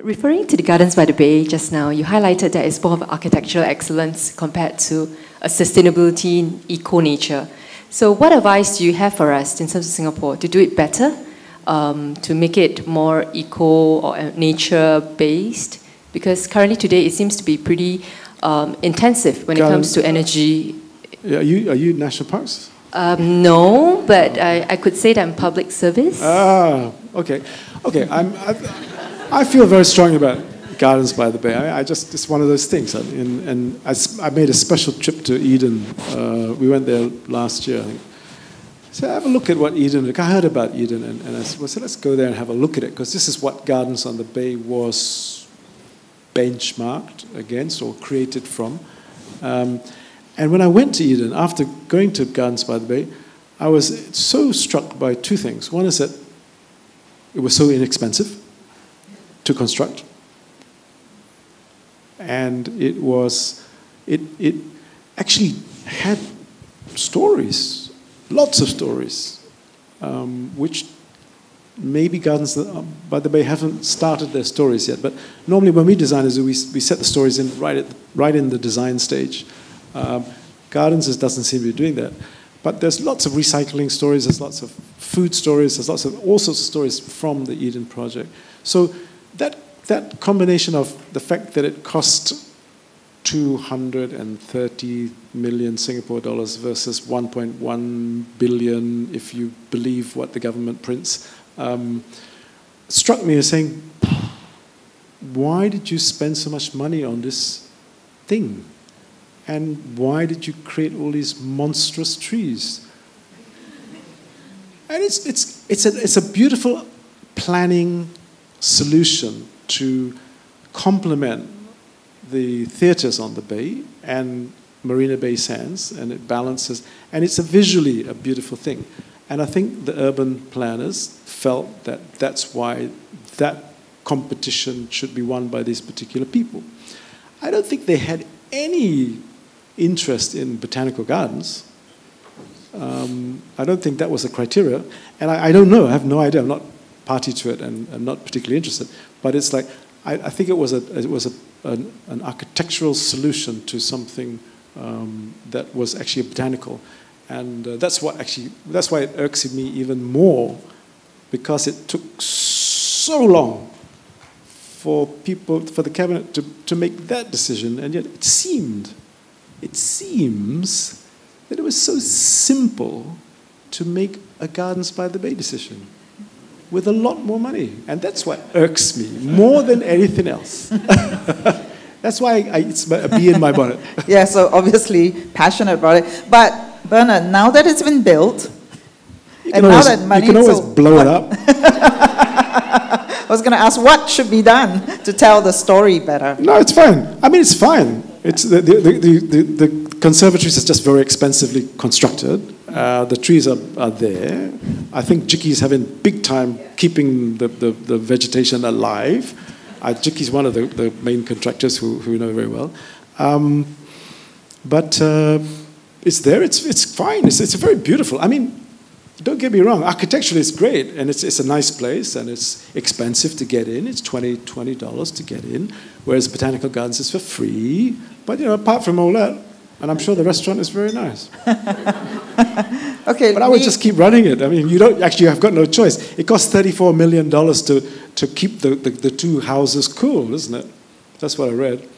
Referring to the Gardens by the Bay just now, you highlighted that it's more of architectural excellence compared to a sustainability in eco-nature. So what advice do you have for us in terms of Singapore to do it better, to make it more eco or nature-based? Because currently today it seems to be pretty intensive when it comes to energy. Are you national parks? No, but I could say that I'm public service. Ah, okay. Okay, I feel very strongly about Gardens by the Bay. It's one of those things. And I made a special trip to Eden. We went there last year, I think. So have a look at what Eden, I heard about Eden, and I said, let's go there and have a look at it, because this is what Gardens on the Bay was benchmarked against or created from. And when I went to Eden, after going to Gardens by the Bay, I was so struck by two things. One is that it was so inexpensive to construct, and it actually had stories, lots of stories, which maybe Gardens by the Bay haven't started their stories yet. But normally when we design, we set the stories in right in the design stage. Gardens doesn't seem to be doing that. But there's lots of recycling stories, there's lots of food stories, there's lots of all sorts of stories from the Eden project. So that combination of the fact that it cost 230 million Singapore dollars versus 1.1 billion, if you believe what the government prints, struck me as saying, why did you spend so much money on this thing? And why did you create all these monstrous trees? And it's a beautiful planning solution to complement the theatres on the bay and Marina Bay Sands, and it balances, and it's visually a beautiful thing. And I think the urban planners felt that that's why that competition should be won by these particular people. I don't think they had any interest in botanical gardens. I don't think that was a criteria, and I don't know. I have no idea. I'm not party to it, and I'm not particularly interested. But it's like I think it was an architectural solution to something that was actually the and that's why it irks me even more, because it took so long for the cabinet to make that decision, and yet it seems that it was so simple to make a Gardens by the Bay decision with a lot more money. And that's what irks me more than anything else. That's why it's a bee in my bonnet. Yeah, so obviously passionate about it. But Bernard, now that it's been built, and now that money... You can always blow it up. I was going to ask, what should be done to tell the story better? No, it's fine. I mean, it's fine. It's the conservatories is just very expensively constructed. The trees are there. I think Jiki's having big time keeping the vegetation alive. Jiki's one of the main contractors who we know very well. But it's there. It's fine. It's very beautiful. I mean, don't get me wrong. Architecturally, it's great, and it's a nice place, and it's expensive to get in. It's $20 to get in, whereas Botanical Gardens is for free. But apart from all that, and I'm sure the restaurant is very nice. Okay, but I would just keep running it. I mean, you've got no choice. It costs $34 million to keep the two houses cool, isn't it? That's what I read.